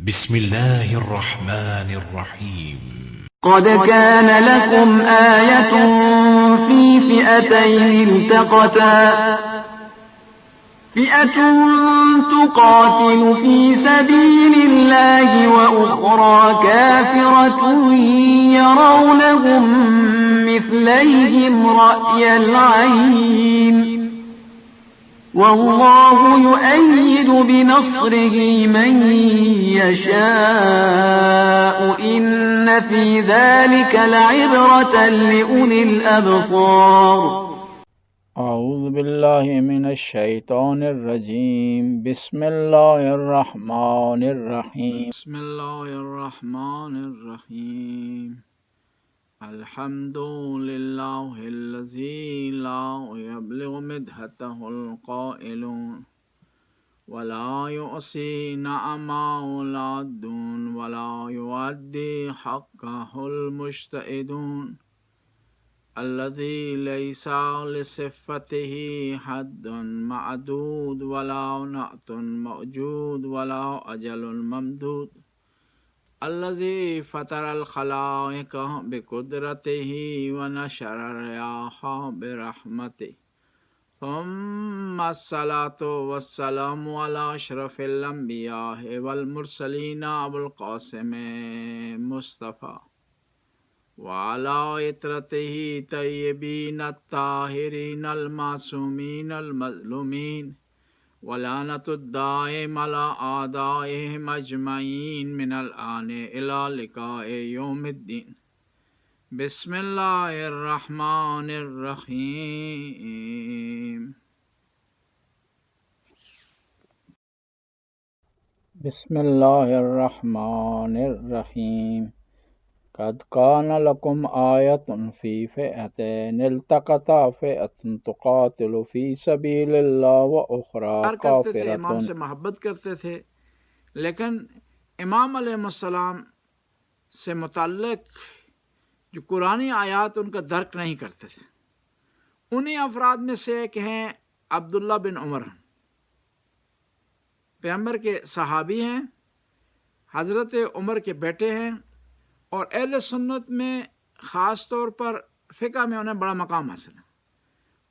بسم الله الرحمن الرحيم. قد كان لكم آية في فئتين التقتا فئة تقاتل في سبيل الله وأخرى كافرة يرونهم مثليهم رأي العين والله يؤيد بنصره من يشاء إن في ذلك لعبرة لأولي الأبصار. اعوذ باللہ من الشیطان الرجیم بسم اللہ الرحمن الرحیم بسم اللہ الرحمن الرحیم الحمد للہ الذی لا یبلغ مدحته القائلون ولا يعصي نعمه العادون ولا يؤدي حقه المجتهدون الذي ليس لصفته حد معدود ولا نعت موجود ولا أجل ممدود الذي فطر الخلائق بقدرته ونشر الرياح برحمته ثم الصلاة والسلام على أشرف الأنبياء والمرسلين أبو القاسم مصطفى وعلى عطرته طيبين الطاهرين المعصومين المظلومين ولعنة الدائم على أعدائهم أجمعين من الآن إلى لقاء يوم الدين. بسم الله الرحمن الرحيم. بسم الله الرحمن الرحيم. قد كان لكم آية في فئتين التقتا فئة تقاتل في سبيل الله وأخرى كافرة. امام سے محبت کرتے تھے لیکن امام علیہ السلام سے متعلق جو قرآنی آیات ان کا درک نہیں کرتے تھے. انہی افراد میں سے ایک ہیں عبداللہ بن عمر، پیغمبر کے صحابی ہیں، حضرت عمر کے بیٹے ہیں، اور اہل سنت میں خاص طور پر فقہ میں انہیں بڑا مقام حاصل ہے.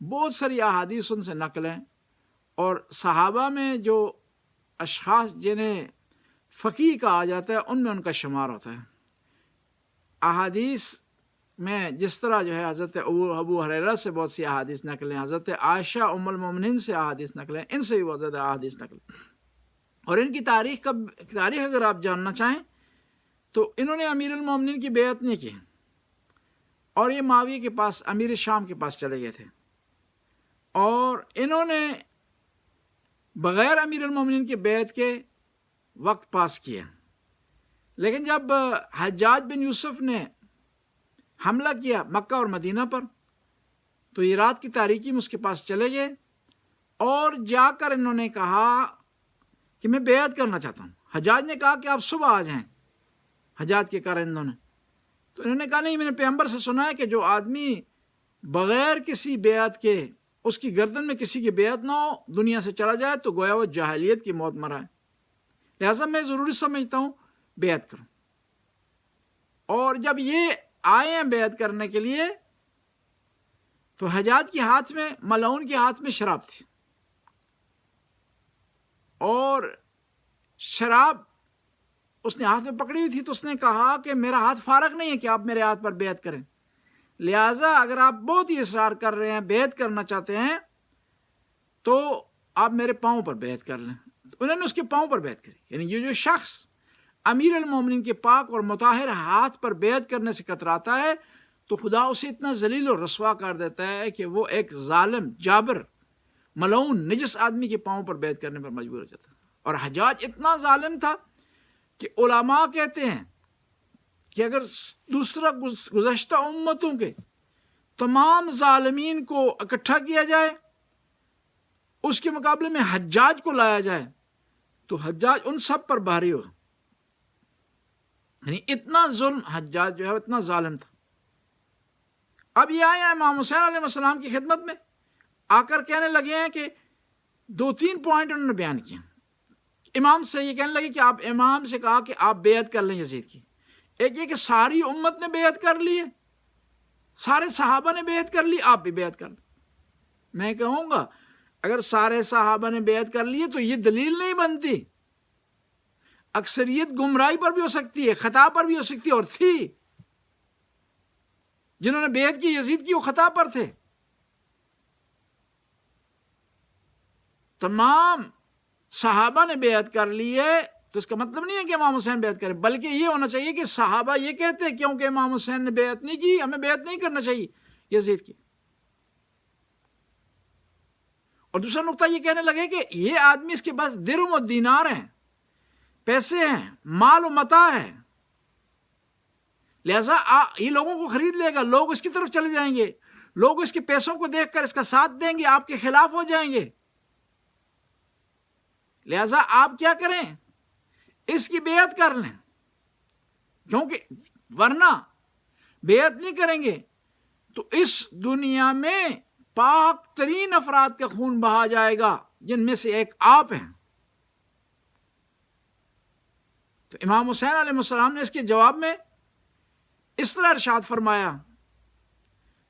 بہت ساری احادیث ان سے نقل ہیں، اور صحابہ میں جو اشخاص جنہیں فقیہ کہا جاتا ہے ان میں ان کا شمار ہوتا ہے. احادیث میں جس طرح جو ہے حضرت ابو ہریرہ سے بہت سی احادیث نقل ہیں، حضرت عائشہ ام المومنین سے احادیث نقل ہیں، ان سے بھی بہت زیادہ احادیث نقل ہیں. اور ان کی تاریخ اگر آپ جاننا چاہیں تو انہوں نے امیر المومنین کی بیعت نہیں کی، اور یہ معاویہ کے پاس، امیر شام کے پاس چلے گئے تھے، اور انہوں نے بغیر امیر المومنین کی بیعت کے وقت پاس کیا. لیکن جب حجاج بن یوسف نے حملہ کیا مکہ اور مدینہ پر تو یہ رات کی تاریکی میں اس کے پاس چلے گئے، اور جا کر انہوں نے کہا کہ میں بیعت کرنا چاہتا ہوں. حجاج نے کہا کہ آپ صبح آ جائیں، حجاج کے کارندوں نے. تو انہوں نے کہا نہیں، میں نے پیغمبر سے سنا ہے کہ جو آدمی بغیر کسی بیعت کے، اس کی گردن میں کسی کی بیعت نہ ہو، دنیا سے چلا جائے تو گویا وہ جاہلیت کی موت مرا ہے. لہٰذا میں ضروری سمجھتا ہوں بیعت کروں. اور جب یہ آئے ہیں بیعت کرنے کے لیے تو حجاج کے ہاتھ میں، ملعون کے ہاتھ میں شراب تھی، اور شراب اس نے ہاتھ میں پکڑی ہوئی تھی. تو اس نے کہا کہ میرا ہاتھ فارغ نہیں ہے کہ آپ میرے ہاتھ پر بیعت کریں، لہٰذا اگر آپ بہت ہی اصرار کر رہے ہیں، بیعت کرنا چاہتے ہیں، تو آپ میرے پاؤں پر بیعت کر لیں. انہوں نے اس کے پاؤں پر بیعت کری. یعنی یہ جو شخص امیر المومنین کے پاک اور مطہر ہاتھ پر بیعت کرنے سے کتراتا ہے تو خدا اسے اتنا ذلیل و رسوا کر دیتا ہے کہ وہ ایک ظالم، جابر، ملعون، نجس آدمی کے پاؤں پر بیعت کرنے پر مجبور ہو جاتا ہے. اور حجاج اتنا ظالم تھا کہ علماء کہتے ہیں کہ اگر دوسرا گزشتہ امتوں کے تمام ظالمین کو اکٹھا کیا جائے، اس کے مقابلے میں حجاج کو لایا جائے تو حجاج ان سب پر بھاری ہوگا. یعنی اتنا ظلم حجاج جو ہے اتنا ظالم تھا. اب یہ آئے ہیں امام حسین علیہ السلام کی خدمت میں، آ کر کہنے لگے ہیں کہ 2-3 پوائنٹ انہوں نے بیان کیے. امام سے یہ کہنے لگے کہ آپ امام سے کہا کہ آپ بیعت کر لیں یزید کی. ایک یہ کہ ساری امت نے بیعت کر لی ہے، سارے صحابہ نے بیعت کر لی، آپ بھی بیعت کر لیں. میں کہوں گا اگر سارے صحابہ نے بیعت کر لی ہے تو یہ دلیل نہیں بنتی. اکثریت گمراہی پر بھی ہو سکتی ہے، خطا پر بھی ہو سکتی ہے، اور تھی جنہوں نے بیعت کی یزید کی وہ خطا پر تھے. تمام صحابہ نے بیعت کر لی ہے تو اس کا مطلب نہیں ہے کہ امام حسین بیعت کریں، بلکہ یہ ہونا چاہیے کہ صحابہ یہ کہتے ہیں کیونکہ امام حسین نے بیعت نہیں کی ہمیں بیعت نہیں کرنا چاہیے یزید کی. اور دوسرا نقطہ یہ کہنے لگے کہ یہ آدمی اس کے پاس درہم و دینار ہیں، پیسے ہیں، مال و متاع ہے، لہذا یہ لوگوں کو خرید لے گا، لوگ اس کی طرف چلے جائیں گے، لوگ اس کے پیسوں کو دیکھ کر اس کا ساتھ دیں گے، آپ کے خلاف ہو جائیں گے. لہذا آپ کیا کریں، اس کی بیعت کر لیں، کیونکہ ورنہ بیعت نہیں کریں گے تو اس دنیا میں پاک ترین افراد کا خون بہا جائے گا جن میں سے ایک آپ ہیں. تو امام حسین علیہ السلام نے اس کے جواب میں اس طرح ارشاد فرمایا،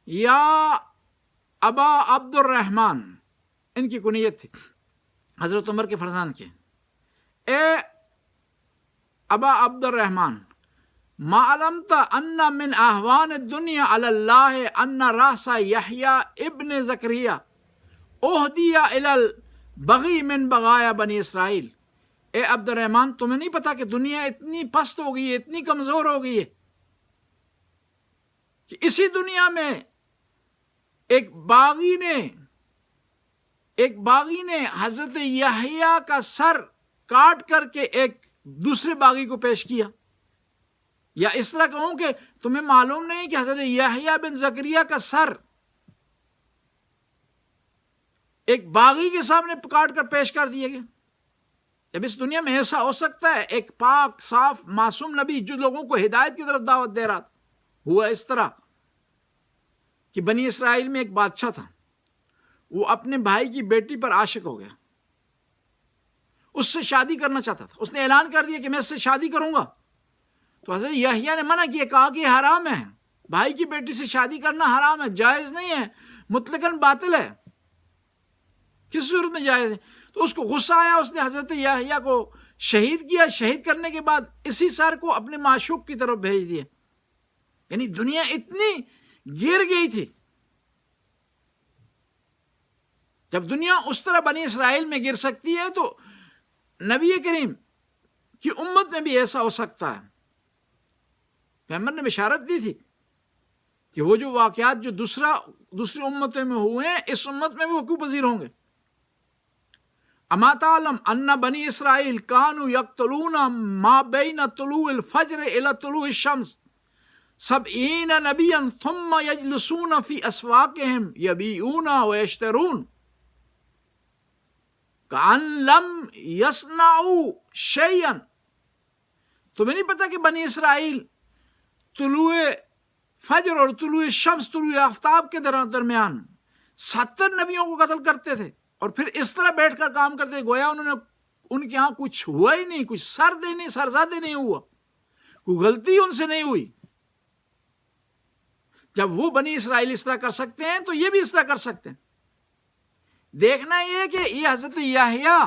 یا ابا عبد الرحمن، ان کی کنیت تھی حضرت عمر کے فرزند کے، اے ابا عبد الرحمن، ما علمت ان من احوان الدنیا علی اللہ ان راس یحییٰ ابن زکریا اہدی الی البغی من بغایا بنی اسرائیل. اے عبد الرحمن، تمہیں نہیں پتا کہ دنیا اتنی پست ہو گئی ہے، اتنی کمزور ہو گئی ہے کہ اسی دنیا میں ایک باغی نے حضرت یحییٰ کا سر کاٹ کر کے ایک دوسرے باغی کو پیش کیا. یا اس طرح کہوں کہ تمہیں معلوم نہیں کہ حضرت یحییٰ بن زکریا کا سر ایک باغی کے سامنے کاٹ کر پیش کر دیا گیا. جب اس دنیا میں ایسا ہو سکتا ہے، ایک پاک صاف معصوم نبی جو لوگوں کو ہدایت کی طرف دعوت دے رہا تھا، ہوا اس طرح کہ بنی اسرائیل میں ایک بادشاہ تھا، وہ اپنے بھائی کی بیٹی پر عاشق ہو گیا، اس سے شادی کرنا چاہتا تھا، اس نے اعلان کر دیا کہ میں اس سے شادی کروں گا. تو حضرت یحییٰ نے منع کیا، کہا کہ یہ حرام ہے، بھائی کی بیٹی سے شادی کرنا حرام ہے، جائز نہیں ہے، مطلقاً باطل ہے، کس صورت میں جائز نہیں. تو اس کو غصہ آیا، اس نے حضرت یحییٰ کو شہید کیا. شہید کرنے کے بعد اسی سر کو اپنے معشوق کی طرف بھیج دیا. یعنی دنیا اتنی گر گئی تھی. جب دنیا اس طرح بنی اسرائیل میں گر سکتی ہے تو نبی کریم کی امت میں بھی ایسا ہو سکتا ہے. پیغمبر نے بشارت دی تھی کہ وہ جو واقعات جو دوسری امتوں میں ہوئے ہیں اس امت میں بھی وقوع پذیر ہوں گے. اما تعلم ان بنی اسرائیل کانوا یقتلون ما بین طلوع الفجر الى طلوع الشمس 70 نبیا ثم یجلسون فی اسواقهم یبیعون ویشترون کأن لم یصنعوا شیئا. تمہیں نہیں پتا کہ بنی اسرائیل طلوع فجر اور طلوع شمس، طلوع آفتاب کے درمیان 70 نبیوں کو قتل کرتے تھے اور پھر اس طرح بیٹھ کر کام کرتے تھے گویا انہوں نے ان کے ہاں کچھ ہوا ہی نہیں، کچھ سرزادے نہیں ہوا، کوئی غلطی ان سے نہیں ہوئی. جب وہ بنی اسرائیل اس طرح کر سکتے ہیں تو یہ بھی اس طرح کر سکتے ہیں. دیکھنا یہ کہ یہ حضرت یحییٰ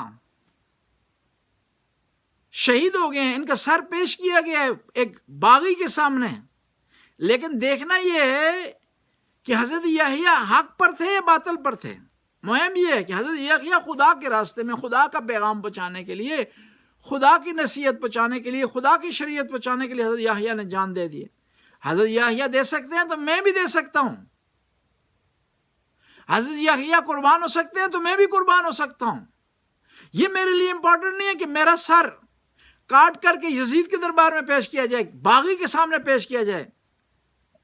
شہید ہو گئے ہیں، ان کا سر پیش کیا گیا ہے ایک باغی کے سامنے، لیکن دیکھنا یہ ہے کہ حضرت یحییٰ حق پر تھے یا باطل پر تھے. مہم یہ ہے کہ حضرت یحییٰ خدا کے راستے میں، خدا کا پیغام پہنچانے کے لیے، خدا کی نصیحت پہنچانے کے لیے، خدا کی شریعت پہنچانے کے لیے حضرت یحییٰ نے جان دے دی. حضرت یحییٰ دے سکتے ہیں تو میں بھی دے سکتا ہوں. حضرت یحییٰ قربان ہو سکتے ہیں تو میں بھی قربان ہو سکتا ہوں. یہ میرے لیے امپورٹنٹ نہیں ہے کہ میرا سر کاٹ کر کے یزید کے دربار میں پیش کیا جائے، باغی کے سامنے پیش کیا جائے.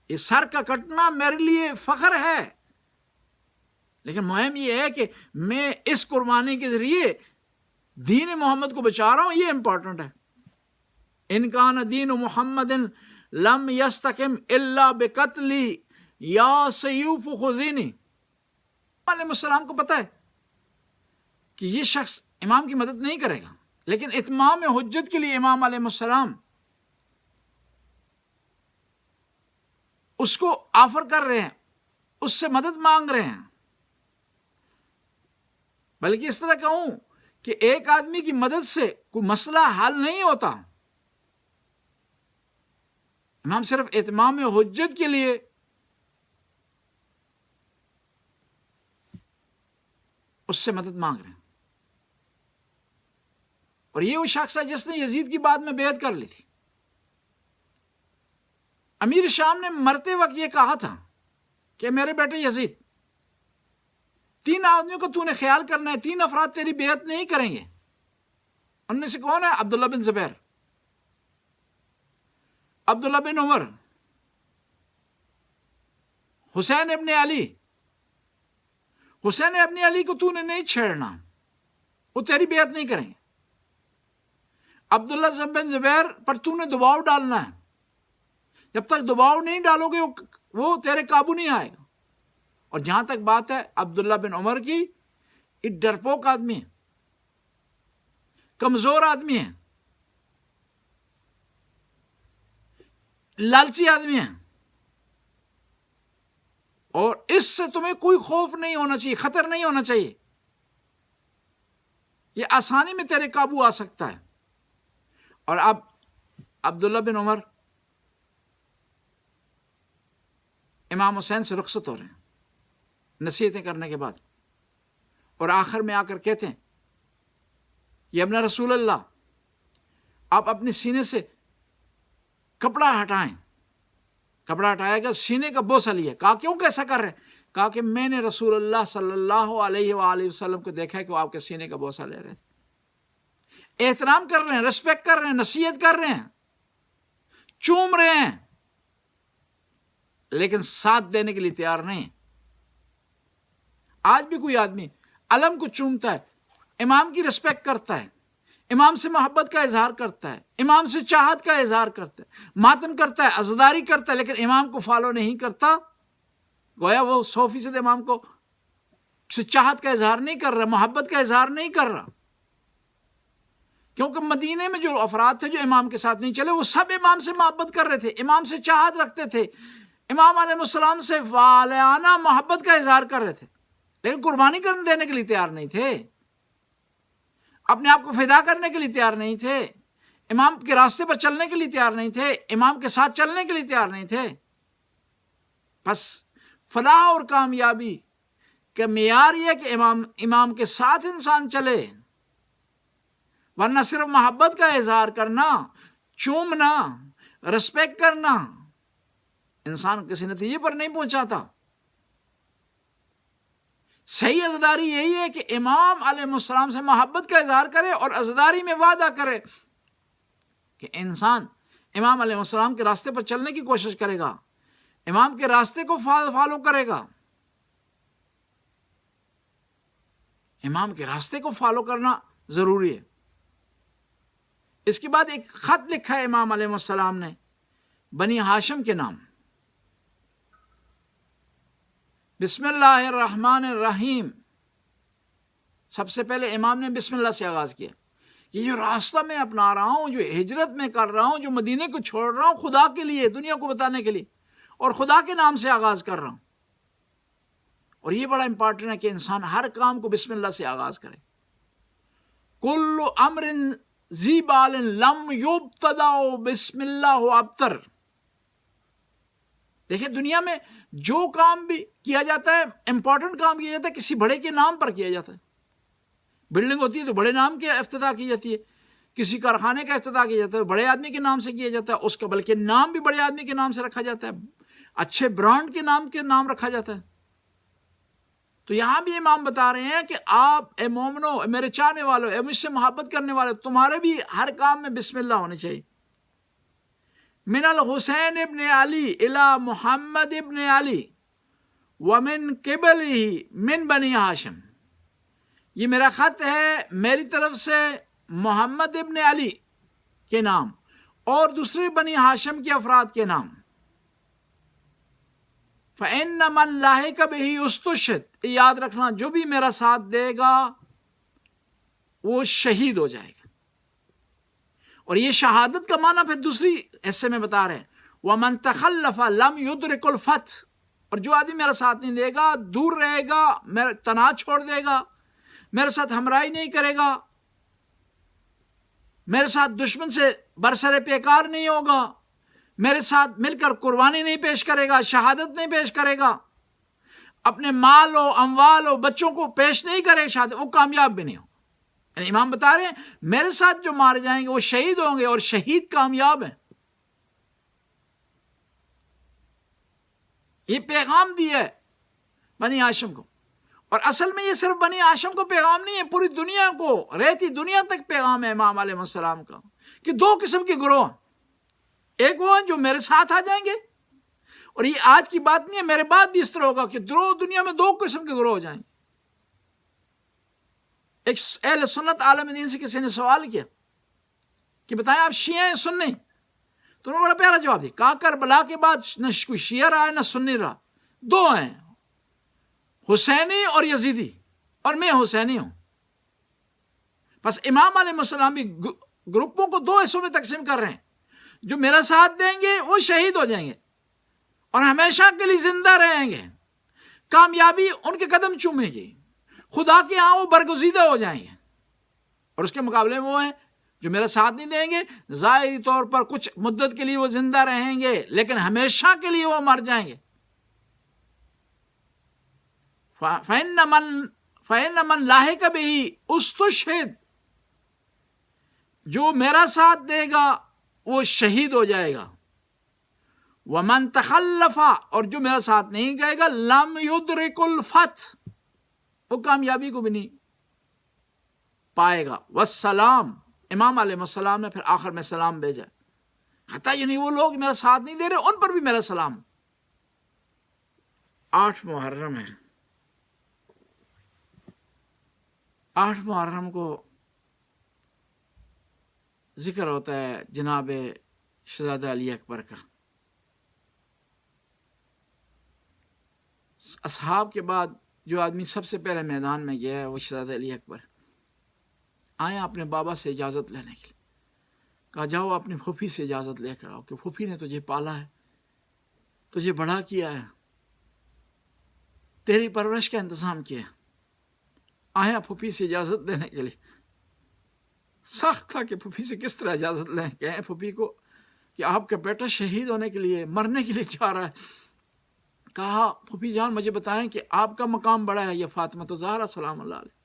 یہ سر کا کٹنا میرے لیے فخر ہے، لیکن مہم یہ ہے کہ میں اس قربانی کے ذریعے دین محمد کو بچا رہا ہوں، یہ امپورٹنٹ ہے. ان کان دین محمد لم یستقم الا بقتل یا سیوف خذینی. علیہ السلام کو پتہ ہے کہ یہ شخص امام کی مدد نہیں کرے گا، لیکن اتمام حجت کے لیے امام علیہ السلام اس کو آفر کر رہے ہیں، اس سے مدد مانگ رہے ہیں۔ بلکہ اس طرح کہوں کہ ایک آدمی کی مدد سے کوئی مسئلہ حل نہیں ہوتا، امام صرف اتمام حجت کے لیے اس سے مدد مانگ رہے ہیں۔ اور یہ وہ شخص ہے جس نے یزید کی بات میں بیعت کر لی تھی۔ امیر شام نے مرتے وقت یہ کہا تھا کہ میرے بیٹے یزید، 3 آدمیوں کو تو نے خیال کرنا ہے، 3 افراد تیری بیعت نہیں کریں گے۔ ان میں سے کون ہے؟ عبداللہ بن زبیر، عبداللہ بن عمر، حسین ابن علی۔ حسین ابن علی کو تو نے نہیں چھیڑنا، وہ تیری بیعت نہیں کریں گے۔ عبداللہ بن زبیر پر تو نے دباؤ ڈالنا ہے، جب تک دباؤ نہیں ڈالو گے وہ تیرے قابو نہیں آئے گا۔ اور جہاں تک بات ہے عبداللہ بن عمر کی، یہ ڈرپوک آدمی ہے، کمزور آدمی ہے، لالچی آدمی ہے، اور اس سے تمہیں کوئی خوف نہیں ہونا چاہیے، خطر نہیں ہونا چاہیے، یہ آسانی میں تیرے قابو آ سکتا ہے۔ اور اب عبداللہ بن عمر امام حسین سے رخصت ہو رہے ہیں نصیحتیں کرنے کے بعد، اور آخر میں آ کر کہتے ہیں، یہ ابن رسول اللہ، آپ اپنے سینے سے کپڑا ہٹائیں۔ کپڑا ہٹایا گیا، سینے کا بوسہ لیا۔ کہا کیوں کیسا کر رہے ہیں؟ کہا کہ میں نے رسول اللہ صلی اللہ علیہ وآلہ وسلم کو دیکھا ہے کہ وہ آپ کے سینے کا بوسہ لے رہے تھے۔ احترام کر رہے ہیں، رسپیکٹ کر رہے ہیں، نصیحت کر رہے ہیں، چوم رہے ہیں، لیکن ساتھ دینے کے لیے تیار نہیں۔ آج بھی کوئی آدمی علم کو چومتا ہے، امام کی رسپیکٹ کرتا ہے، امام سے محبت کا اظہار کرتا ہے، امام سے چاہت کا اظہار کرتا ہے، ماتم کرتا ہے، عزاداری کرتا ہے، لیکن امام کو فالو نہیں کرتا، گویا وہ 100% امام کو سے چاہت کا اظہار نہیں کر رہا، محبت کا اظہار نہیں کر رہا۔ کیونکہ مدینے میں جو افراد تھے جو امام کے ساتھ نہیں چلے، وہ سب امام سے محبت کر رہے تھے، امام سے چاہت رکھتے تھے، امام علیہ السلام سے والہانہ محبت کا اظہار کر رہے تھے، لیکن قربانی دینے کے لیے تیار نہیں تھے، اپنے آپ کو فدا کرنے کے لیے تیار نہیں تھے، امام کے راستے پر چلنے کے لیے تیار نہیں تھے، امام کے ساتھ چلنے کے لیے تیار نہیں تھے۔ بس فلاح اور کامیابی کا معیار یہ ہے کہ امام کے ساتھ انسان چلے، ورنہ صرف محبت کا اظہار کرنا، چومنا، رسپیکٹ کرنا انسان کسی نتیجے پر نہیں پہنچاتا۔ صحیح عزاداری یہی ہے کہ امام علیہ السلام سے محبت کا اظہار کرے اور عزاداری میں وعدہ کرے کہ انسان امام علیہ السلام کے راستے پر چلنے کی کوشش کرے گا، امام کے راستے کو فالو کرے گا۔ امام کے راستے کو فالو کرنا ضروری ہے۔ اس کے بعد ایک خط لکھا ہے امام علیہ السلام نے بنی ہاشم کے نام، بسم اللہ الرحمن الرحیم۔ سب سے پہلے امام نے بسم اللہ سے آغاز کیا، یہ جو راستہ میں اپنا رہا ہوں، جو ہجرت میں کر رہا ہوں، جو مدینے کو چھوڑ رہا ہوں، خدا کے لیے، دنیا کو بتانے کے لیے، اور خدا کے نام سے آغاز کر رہا ہوں۔ اور یہ بڑا امپورٹنٹ ہے کہ انسان ہر کام کو بسم اللہ سے آغاز کرے۔ کل امر ذی بال لم یبتدأ بسم اللہ ابتر۔ دیکھیں دنیا میں جو کام بھی کیا جاتا ہے، امپورٹنٹ کام کیا جاتا ہے، کسی بڑے کے نام پر کیا جاتا ہے۔ بلڈنگ ہوتی ہے تو بڑے نام کے افتتاح کی جاتی ہے، کسی کارخانے کا افتتاح کیا جاتا ہے بڑے آدمی کے نام سے کیا جاتا ہے، اس کا بلکہ نام بھی بڑے آدمی کے نام سے رکھا جاتا ہے، اچھے برانڈ کے نام رکھا جاتا ہے۔ تو یہاں بھی امام بتا رہے ہیں کہ آپ اے مومنو، میرے چاہنے والوں، اے مجھ سے محبت کرنے والے، تمہارے بھی ہر کام میں بسم اللہ ہونی چاہیے۔ من الحسین ابن علی الی محمد ابن علی ومن قبلہ من بنی ہاشم۔ یہ میرا خط ہے میری طرف سے محمد ابن علی کے نام اور دوسرے بنی ہاشم کے افراد کے نام۔ فَإِنَّ مَنْ لَحِقَ بِهِ اُسْتُشْهِدَ، یاد رکھنا جو بھی میرا ساتھ دے گا وہ شہید ہو جائے گا۔ اور یہ شہادت کا معنی پھر دوسری حصے میں بتا رہے ہیں، وَمَن تَخَلَّفَ لَمْ يُدْرِكُ الْفَتْحَ، اور جو آدمی میرا ساتھ نہیں دے گا، دور رہے گا، میرا تنہا چھوڑ دے گا، میرے ساتھ ہمراہی نہیں کرے گا، میرے ساتھ دشمن سے برسر پیکار نہیں ہوگا، میرے ساتھ مل کر قربانی نہیں پیش کرے گا، شہادت نہیں پیش کرے گا، اپنے مال و اموال و بچوں کو پیش نہیں کرے شہادت، وہ کامیاب بھی نہیں ہو۔ یعنی امام بتا رہے ہیں میرے ساتھ جو مارے جائیں گے وہ شہید ہوں گے، اور شہید کامیاب ہیں۔ یہ پیغام دیا ہے بنی ہاشم کو، اور اصل میں یہ صرف بنی ہاشم کو پیغام نہیں ہے، پوری دنیا کو، رہتی دنیا تک پیغام ہے امام علیہ السلام کا، کہ دو قسم کے گروہ ہیں، ایک وہ ہیں جو میرے ساتھ آ جائیں گے، اور یہ آج کی بات نہیں ہے، میرے بعد بھی اس طرح ہوگا کہ دنیا میں دو قسم کے گروہ ہو جائیں گے۔ ایک اہل سنت عالم دین سے کسی نے سوال کیا کہ بتائیں آپ شیعہ ہیں سنی؟ تو انہوں نے بڑا پیارا جواب دیا، کہا کربلا کے بعد نہ کوئی شیعہ رہا ہے نہ سنی رہا، دو ہیں، حسینی اور یزیدی، اور میں حسینی ہوں۔ بس امام علیہ السلام بھی گروپوں کو دو حصوں میں تقسیم کر رہے ہیں، جو میرا ساتھ دیں گے وہ شہید ہو جائیں گے اور ہمیشہ کے لیے زندہ رہیں گے، کامیابی ان کے قدم چومے گی، خدا کے ہاں وہ برگزیدہ ہو جائیں گے۔ اور اس کے مقابلے میں وہ ہیں جو میرا ساتھ نہیں دیں گے، ظاہری طور پر کچھ مدت کے لیے وہ زندہ رہیں گے لیکن ہمیشہ کے لیے وہ مر جائیں گے۔ فَإِنَّ مَنْ لَاحِقَ بِهِ اسْتُشْهِدَ، جو میرا ساتھ دے گا وہ شہید ہو جائے گا۔ وَمَنْ تَخَلَّفَ، اور جو میرا ساتھ نہیں گئے گا، لَمْ يُدْرِكُ الْفَتْحَ، وہ کامیابی کو بھی نہیں پائے گا۔ وَالسَّلَامُ، امام علیہ السلام نے پھر آخر میں سلام بھیجا، حتیٰ یعنی وہ لوگ میرا ساتھ نہیں دے رہے ان پر بھی میرا سلام۔ 8 محرم ہے، 8 محرم کو ذکر ہوتا ہے جناب شہزادہ علی اکبر کا۔ اصحاب کے بعد جو آدمی سب سے پہلے میدان میں گیا ہے وہ شہزادہ علی اکبر آئے اپنے بابا سے اجازت لینے کے لیے، کہا جاؤ اپنی پھوپھی سے اجازت لے کر آؤ کہ پھوپھی نے تجھے پالا ہے، تجھے بڑا کیا ہے، تیری پرورش کا انتظام کیا ہے۔ آیا پھوپھی سے اجازت لینے کے لیے، سخت تھا کہ پھوپھی سے کس طرح اجازت لیں، کہیں پھوپھی کو کہ آپ کا بیٹا شہید ہونے کے لیے، مرنے کے لیے جا رہا ہے۔ کہا پھوپھی جان مجھے بتائیں کہ آپ کا مقام بڑا ہے یا فاطمہ زہرا سلام اللہ علیہ؟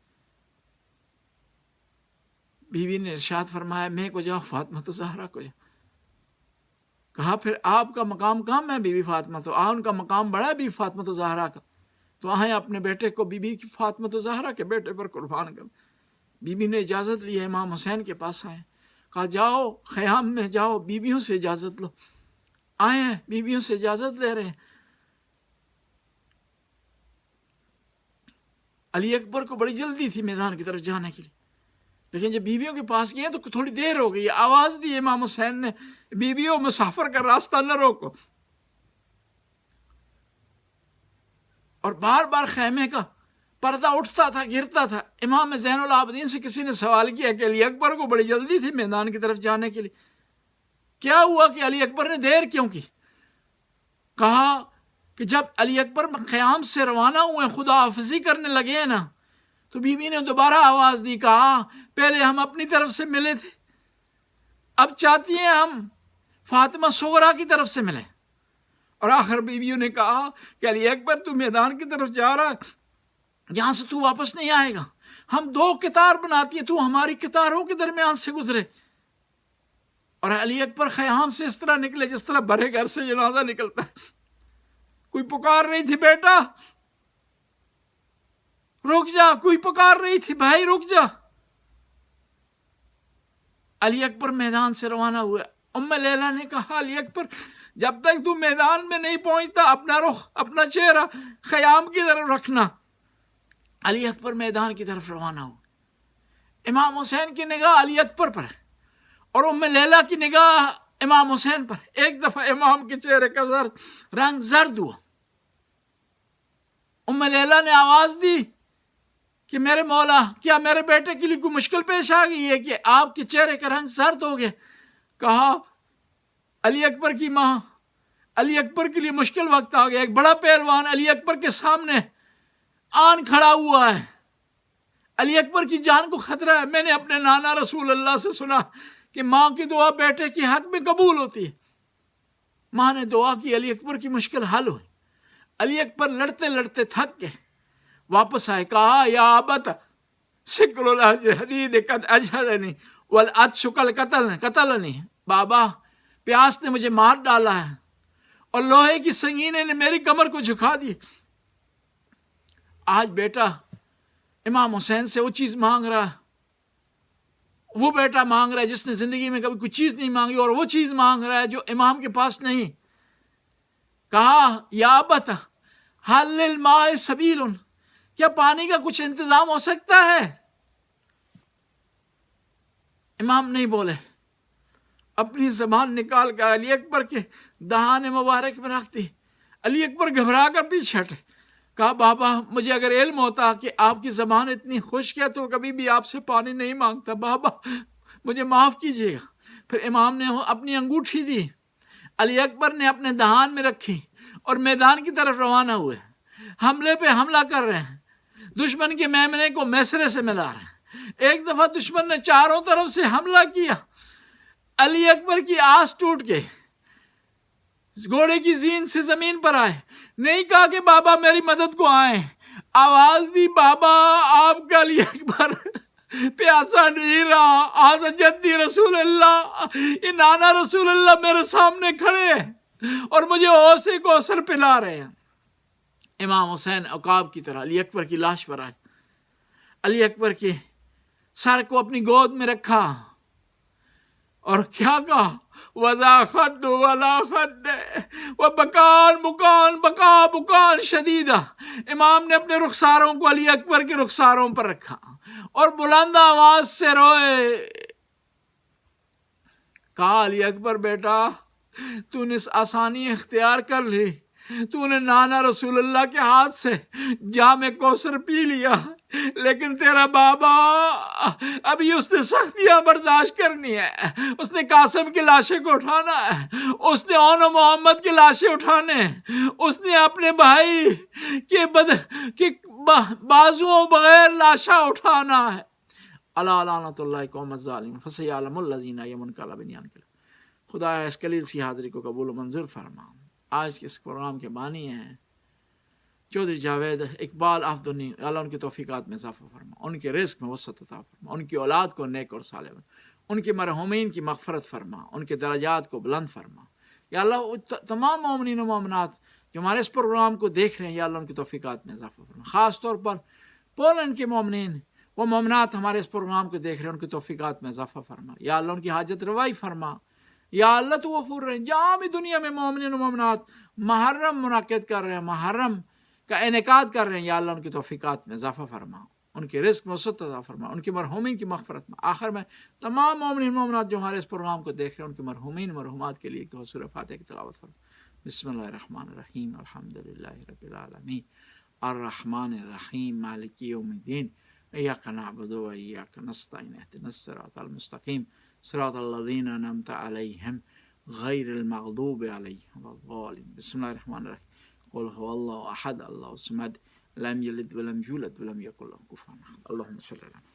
بیوی نے ارشاد فرمایا میں کو جاؤ فاطمہ زہرا کو جاؤ۔ کہا پھر آپ کا مقام کم ہے بیوی فاطمہ، تو ان کا مقام بڑا ہے بیوی فاطمہ زہرا کا، تو آئے اپنے بیٹے کو بیوی فاطمہ زہرا کے بیٹے پر قربان کر۔ بیوی نے اجازت لی ہے، امام حسین کے پاس آئے، کہا جاؤ خیام میں جاؤ بیویوں سے اجازت لو۔ آئے ہیں بیویوں سے اجازت لے رہے ہیں۔ علی اکبر کو بڑی جلدی تھی میدان کی طرف جانے کے لیے، لیکن جب بیویوں کے پاس گئے تو تھوڑی دیر ہو گئی، آواز دی امام حسین نے بیویوں مسافر کا راستہ نہ روکو، اور بار بار خیمے کا پردہ اٹھتا تھا گرتا تھا۔ امام زین العابدین سے کسی نے سوال کیا کہ علی اکبر کو بڑی جلدی تھی میدان کی طرف جانے کے لیے، کیا ہوا کہ علی اکبر نے دیر کیوں کی؟ کہا کہ جب علی اکبر خیام سے روانہ ہوئے خدا حافظی کرنے لگے نا، تو بیوی نے دوبارہ آواز دی، کہا پہلے ہم اپنی طرف سے ملے تھے، اب چاہتی ہیں ہم فاطمہ صغرا کی طرف سے ملیں۔ اور آخر بیویوں نے کہا کہ علی اکبر تو میدان کی طرف جا رہا ہے، یہاں سے تو واپس نہیں آئے گا، ہم 2 قطار بناتی ہیں، تو ہماری قطاروں کے درمیان سے گزرے۔ اور علی اکبر خیام سے اس طرح نکلے جس طرح بڑے گھر سے جنازہ نکلتا ہے۔ کوئی پکار رہی تھی بیٹا رک جا، کوئی پکار رہی تھی بھائی رک جا۔ علی اکبر میدان سے روانہ ہوا۔ ام لیلہ نے کہا علی اکبر جب تک تو میدان میں نہیں پہنچتا اپنا رخ اپنا چہرہ خیام کی طرف رکھنا۔ علی اکبر میدان کی طرف روانہ ہوا۔ امام حسین کی نگاہ علی اکبر پر ہے اور ام لیلہ کی نگاہ امام حسین پر۔ ایک دفعہ امام کے چہرے کا رنگ زرد ہوا۔ ام لیلہ نے آواز دی کہ میرے مولا کیا میرے بیٹے کے لیے کوئی مشکل پیش آ گئی ہے کہ آپ کے چہرے کا رنگ زرد ہو گیا؟ کہا علی اکبر کی ماں، علی اکبر کے لیے مشکل وقت آ گیا، ایک بڑا پہلوان علی اکبر کے سامنے آن کھڑا ہوا ہے، علی اکبر کی جان کو خطرہ ہے۔ میں نے اپنے نانا رسول اللہ سے سنا کہ ماں کی دعا بیٹے کے حق میں قبول ہوتی ہے۔ ماں نے دعا کی، علی اکبر کی مشکل حل ہوئی۔ علی اکبر لڑتے لڑتے تھک گئے، واپس آئے، کہا یا ابت سکر الحدید قد اجہدنی والعطش قتلنی، بابا پیاس نے مجھے مار ڈالا ہے اور لوہے کی سنگینے نے میری کمر کو جھکا دی۔ آج بیٹا امام حسین سے وہ چیز مانگ رہا ہے، وہ بیٹا مانگ رہا ہے جس نے زندگی میں کبھی کوئی چیز نہیں مانگی، اور وہ چیز مانگ رہا ہے جو امام کے پاس نہیں۔ کہا یا ابت حل للماء سبیل، کیا پانی کا کچھ انتظام ہو سکتا ہے؟ امام نہیں بولے، اپنی زبان نکال کر علی اکبر کے دہان مبارک میں رکھ دی۔ علی اکبر گھبرا کر پیچھے ہٹے، کہا بابا مجھے اگر علم ہوتا کہ آپ کی زبان اتنی خشک ہے تو کبھی بھی آپ سے پانی نہیں مانگتا، بابا مجھے معاف کیجیے گا۔ پھر امام نے اپنی انگوٹھی دی، علی اکبر نے اپنے دہان میں رکھی اور میدان کی طرف روانہ ہوئے۔ حملے پہ حملہ کر رہے ہیں، دشمن کے میمنے کو میسرے سے ملا رہے ہیں۔ ایک دفعہ دشمن نے چاروں طرف سے حملہ کیا، علی اکبر کی آس ٹوٹ گئی، گھوڑے کی زین سے زمین پر آئے، نہیں کہا کہ بابا میری مدد کو آئیں، آواز دی بابا آپ کا علی اکبر پیاسا نہیں رہا، آج جدی رسول اللہ، یہ نانا رسول اللہ میرے سامنے کھڑے ہیں اور مجھے اوسے کو اثر پلا رہے ہیں۔ امام حسین عقاب کی طرح علی اکبر کی لاش پر آئے، علی اکبر کے سر کو اپنی گود میں رکھا اور کیا کہا وَذَا خَدُّ وَلَا خَدَّ وَبَكَانْ بُكَانْ بَكَا بُكَانْ شَدِيدًا۔ امام نے اپنے رخساروں کو علی اکبر کے رخساروں پر رکھا اور بلند آواز سے روئے۔ کہا علی اکبر بیٹا تو نے آسانی اختیار کر لی، تو نے نانا رسول اللہ کے ہاتھ سے جام کوثر پی لیا، لیکن تیرا بابا ابھی اس نے سختیاں برداشت کرنی ہے، اس نے قاسم کی لاشیں کو اٹھانا ہے، اس نے اون و محمد کی لاشیں اٹھانے ہیں، اس نے اپنے بھائی کے بازوؤں بغیر لاشا اٹھانا ہے۔ الا لعنۃ اللہ قوم الظالمین فسیعلم الذین ینقلبون علی عقبیہم۔ خدا اس قلیل سی حاضری کو قبول و منظور فرما۔ آج کے اس پروگرام کے بانی ہیں چودھری جاوید اقبال آفدنی، اللہ ان کی توفیقات میں اضافہ فرما، ان کے رزق میں وسعت عطا فرما، ان کی اولاد کو نیک اور صالح بنا، ان کے مرحومین کی مغفرت فرما، ان کے درجات کو بلند فرما۔ یا اللہ تمام مومنین و مومنات جو ہمارے اس پروگرام کو دیکھ رہے ہیں، یا اللہ ان کی توفیقات میں اضافہ فرما، خاص طور پر پولینڈ کے مومنین وہ مومنات ہمارے اس پروگرام کو دیکھ رہے ہیں، ان کی توفیقات میں اضافہ فرما، یا اللہ ان کی حاجت روائی فرما۔ یا اللہ تو غفور رحیم، جہاں بھی دنیا میں مومنین و مومنات محرم منعقد کر رہے ہیں، محرم کا انعقاد کر رہے ہیں، یا اللہ ان کی توفیقات میں اضافہ فرما، ان کے رزق میں وسعت عطا فرما، ان کے مرحومین کی مغفرت میں۔ آخر میں تمام مومنین مومنات جو ہمارے اس پروگرام کو دیکھ رہے ہیں، ان کے مرحومین مرحومات کے لیے ایک دفعہ سورہ فاتحہ کی تلاوت فرما۔ بسم اللہ الرحمن الرحیم، الحمدللہ رب العالمین، الرحمن الرحیم، مالک یوم الدین، ایاک نعبد و ایاک نستعین، اہدنا الصراط المستقیم، صراط الذین انعمت علیہم غیر المغضوب علیہم ولا الضالین۔ بسم اللہ الرحمن الرحیم، قل هو اللہ احد اللہ الصمد لم یلد ولم یولد ولم یکن له کفوا احد۔ اللہم صلی اللہ